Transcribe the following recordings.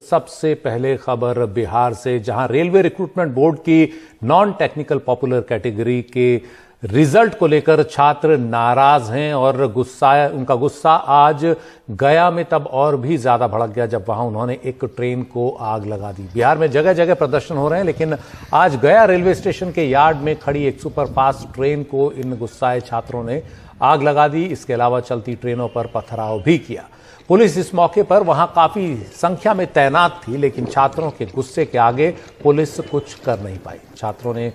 सबसे पहले खबर बिहार से, जहां रेलवे रिक्रूटमेंट बोर्ड की नॉन टेक्निकल पॉपुलर कैटेगरी के रिजल्ट को लेकर छात्र नाराज हैं और उनका गुस्सा आज गया में तब और भी ज्यादा भड़क गया जब वहां उन्होंने एक ट्रेन को आग लगा दी। बिहार में जगह जगह प्रदर्शन हो रहे हैं, लेकिन आज गया रेलवे स्टेशन के यार्ड में खड़ी एक सुपरफास्ट ट्रेन को इन गुस्साए छात्रों ने आग लगा दी। इसके अलावा चलती ट्रेनों पर पथराव भी किया। पुलिस इस मौके पर वहां काफी संख्या में तैनात थी, लेकिन छात्रों के गुस्से के आगे पुलिस कुछ कर नहीं पाई। छात्रों ने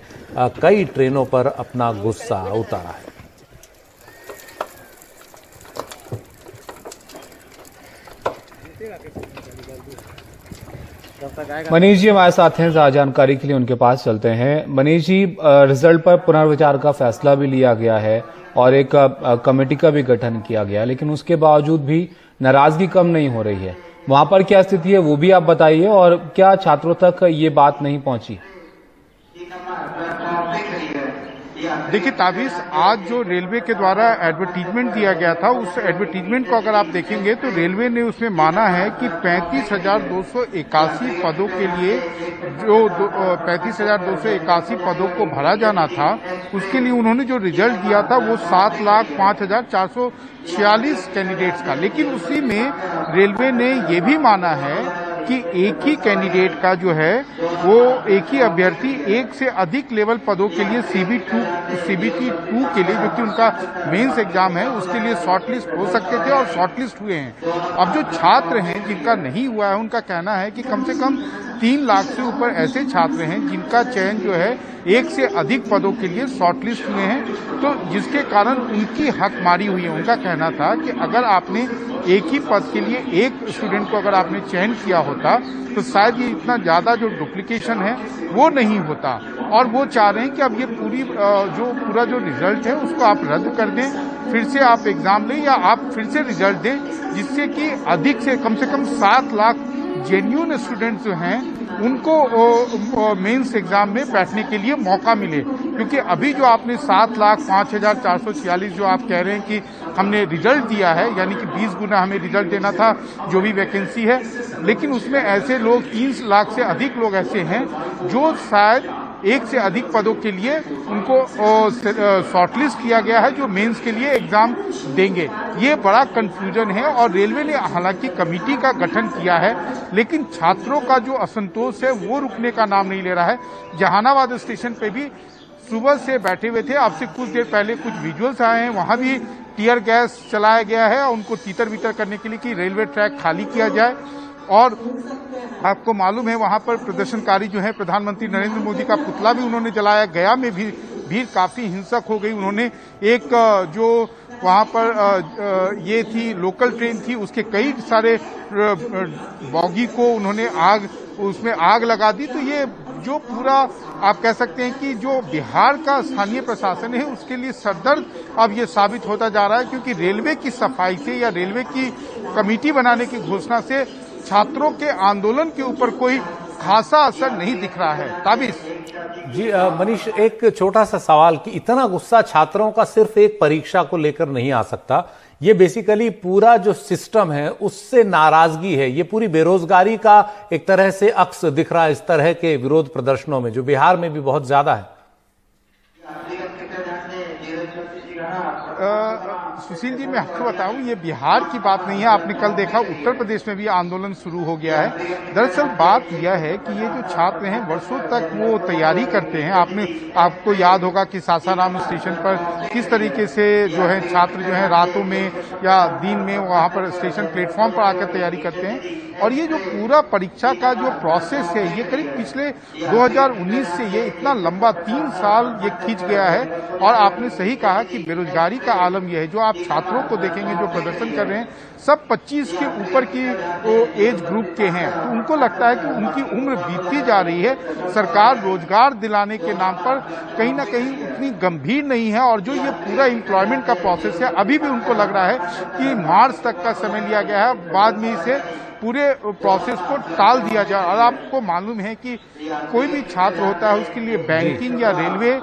कई ट्रेनों पर अपना गुस्सा उतारा है। मनीष जी हमारे साथ हैं, ज्यादा जानकारी के लिए उनके पास चलते हैं। मनीष जी, रिजल्ट पर पुनर्विचार का फैसला भी लिया गया है और एक कमेटी का भी गठन किया गया, लेकिन उसके बावजूद भी नाराजगी कम नहीं हो रही है। वहां पर क्या स्थिति है वो भी आप बताइए, और क्या छात्रों तक ये बात नहीं पहुंची? देखिए ताबिश, आज जो रेलवे के द्वारा एडवर्टीजमेंट दिया गया था, उस एडवर्टीजमेंट को अगर आप देखेंगे तो रेलवे ने उसमें माना है कि 35,281 पदों के लिए जो 35,281 पदों को भरा जाना था, उसके लिए उन्होंने जो रिजल्ट दिया था वो 7,05,446 कैंडिडेट्स का। लेकिन उसी में रेलवे ने ये भी माना है कि एक ही कैंडिडेट का जो है वो एक ही अभ्यर्थी एक से अधिक लेवल पदों के लिए सीबीटी 2 के लिए, जो कि उनका मेंस एग्जाम है, उसके लिए शॉर्टलिस्ट हो सकते थे और शॉर्टलिस्ट हुए हैं। अब जो छात्र हैं जिनका नहीं हुआ है, उनका कहना है कि कम से कम 3 लाख से ऊपर ऐसे छात्र हैं जिनका चयन जो है एक से अधिक पदों के लिए शॉर्टलिस्ट हुए हैं, तो जिसके कारण उनकी हकमारी हुई है। उनका कहना था कि अगर आपने एक ही पद के लिए एक स्टूडेंट को अगर आपने चयन किया होता तो शायद ये इतना ज्यादा जो डुप्लीकेशन है वो नहीं होता। और वो चाह रहे हैं कि अब ये पूरा जो रिजल्ट है उसको आप रद्द कर दें, फिर से आप एग्जाम लें या आप फिर से रिजल्ट दें, जिससे कि अधिक से कम 7 लाख जेन्युइन स्टूडेंट्स जो हैं उनको मेंस एग्जाम में बैठने के लिए मौका मिले। क्योंकि अभी जो आपने 7,05,446 जो आप कह रहे हैं कि हमने रिजल्ट दिया है, यानी कि 20 गुना हमें रिजल्ट देना था जो भी वैकेंसी है, लेकिन उसमें ऐसे लोग 3 लाख से अधिक लोग ऐसे हैं जो शायद एक से अधिक पदों के लिए उनको शॉर्टलिस्ट किया गया है, जो मेंस के लिए एग्जाम देंगे। ये बड़ा कंफ्यूजन है और रेलवे ने हालांकि कमेटी का गठन किया है, लेकिन छात्रों का जो असंतोष है वो रुकने का नाम नहीं ले रहा है। जहानाबाद स्टेशन पे भी सुबह से बैठे हुए थे, अब से कुछ देर पहले कुछ विजुअल्स आए हैं, वहां भी टीयर गैस चलाया गया है उनको तीतर बीतर करने के लिए कि रेलवे ट्रैक खाली किया जाए। और आपको मालूम है वहां पर प्रदर्शनकारी जो है, प्रधानमंत्री नरेंद्र मोदी का पुतला भी उन्होंने जलाया। गया में भी भीड़ काफी हिंसक हो गई। उन्होंने एक जो वहां पर ये थी लोकल ट्रेन थी, उसके कई सारे बॉगी को उन्होंने उसमें आग लगा दी। तो ये जो पूरा आप कह सकते हैं कि जो बिहार का स्थानीय प्रशासन है उसके लिए सरदर्द अब ये साबित होता जा रहा है, क्योंकि रेलवे की सफाई से या रेलवे की कमेटी बनाने की घोषणा से छात्रों के आंदोलन के ऊपर कोई खासा असर नहीं दिख रहा है। ताबिश जी मनीष, एक छोटा सा सवाल कि इतना गुस्सा छात्रों का सिर्फ एक परीक्षा को लेकर नहीं आ सकता, ये बेसिकली पूरा जो सिस्टम है उससे नाराजगी है। ये पूरी बेरोजगारी का एक तरह से अक्स दिख रहा है इस तरह के विरोध प्रदर्शनों में, जो बिहार में भी बहुत ज्यादा है। सुशील जी, मैं आपको बताऊं, ये बिहार की बात नहीं है। आपने कल देखा उत्तर प्रदेश में भी आंदोलन शुरू हो गया है। दरअसल बात यह है कि ये जो छात्र हैं वर्षों तक वो तैयारी करते हैं। आपको याद होगा कि सासाराम स्टेशन पर किस तरीके से जो है छात्र जो है रातों में या दिन में वहां पर स्टेशन प्लेटफॉर्म पर आकर तैयारी करते हैं। और ये जो पूरा परीक्षा का जो प्रोसेस है, ये करीब पिछले 2019 से ये इतना लंबा 3 साल ये खींच गया है। और आपने सही कहा कि बेरोजगारी का आलम यह है। जो आप छात्रों को देखेंगे जो प्रदर्शन कर रहे हैं, सब 25 के ऊपर की एज ग्रुप के हैं। तो उनको लगता है कि उनकी उम्र बीतती जा रही है, सरकार रोजगार दिलाने के नाम पर कहीं ना कहीं उतनी गंभीर नहीं है। और जो ये पूरा एम्प्लॉयमेंट का प्रोसेस है, अभी भी उनको लग रहा है कि मार्च तक का समय लिया गया है, बाद में इसे पूरे प्रोसेस को टाल दिया जाए। और आपको मालूम है कि कोई भी छात्र होता है उसके लिए बैंकिंग या रेलवे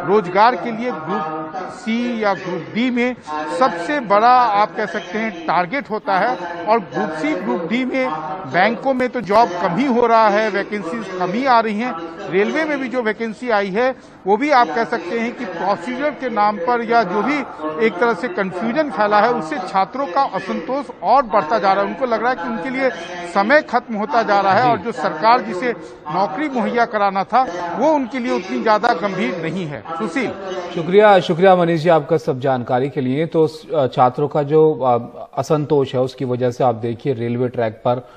रोजगार के लिए ग्रुप सी या ग्रुप डी में सबसे बड़ा आप कह सकते हैं टारगेट होता है। और ग्रुप सी ग्रुप डी में बैंकों में तो जॉब कम ही हो रहा है, वैकेंसीज कम ही आ रही हैं। रेलवे में भी जो वैकेंसी आई है वो भी आप कह सकते हैं कि प्रोसीजर के नाम पर या जो भी एक तरह से कंफ्यूजन फैला है उससे छात्रों का असंतोष और बढ़ता जा रहा है। उनको लग रहा है कि उनके लिए समय खत्म होता जा रहा है और जो सरकार जिसे नौकरी मुहैया कराना था वो उनके लिए उतनी ज्यादा गंभीर नहीं है। सुशील, शुक्रिया मनीष जी आपका सब जानकारी के लिए। तो छात्रों का जो असंतोष है उसकी वजह से आप देखिए रेलवे ट्रैक पर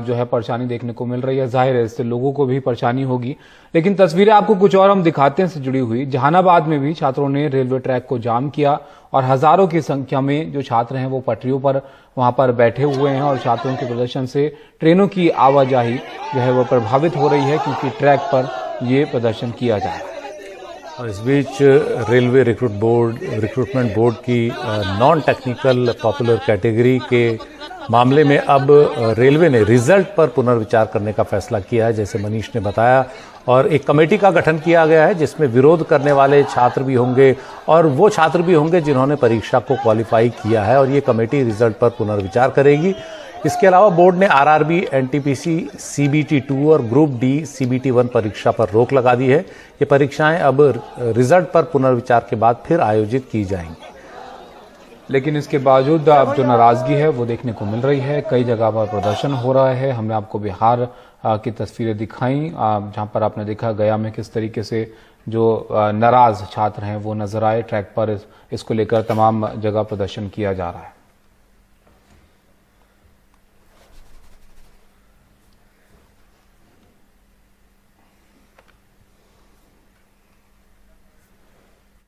जो है परेशानी देखने को मिल रही है। जाहिर है इससे लोगों को भी परेशानी होगी, लेकिन तस्वीरें आपको कुछ और हम दिखाते हैं से जुड़ी हुई। जहानाबाद में भी छात्रों ने रेलवे ट्रैक को जाम किया और हजारों की संख्या में जो छात्र हैं वो पटरियों पर वहां पर बैठे हुए हैं और छात्रों के प्रदर्शन से ट्रेनों की आवाजाही जो है वो प्रभावित हो रही है, क्योंकि ट्रैक पर ये प्रदर्शन किया जा रहा है। और इस बीच रेलवे रिक्रूटमेंट बोर्ड की नॉन टेक्निकल पॉपुलर कैटेगरी के मामले में अब रेलवे ने रिजल्ट पर पुनर्विचार करने का फैसला किया है, जैसे मनीष ने बताया। और एक कमेटी का गठन किया गया है जिसमें विरोध करने वाले छात्र भी होंगे और वो छात्र भी होंगे जिन्होंने परीक्षा को क्वालिफाई किया है, और ये कमेटी रिजल्ट पर पुनर्विचार करेगी। इसके अलावा बोर्ड ने आरआरबी, एनटीपीसी, सीबीटी 2 और ग्रुप डी सीबीटी 1 परीक्षा पर रोक लगा दी है। ये परीक्षाएं अब रिजल्ट पर पुनर्विचार के बाद फिर आयोजित की जाएंगी। लेकिन इसके बावजूद अब जो नाराजगी है वो देखने को मिल रही है। कई जगह पर प्रदर्शन हो रहा है। हमने आपको बिहार की तस्वीरें दिखाई, जहां पर आपने देखा गया में किस तरीके से जो नाराज छात्र हैं वो नजर आए। ट्रैक पर इसको लेकर तमाम जगह प्रदर्शन किया जा रहा है।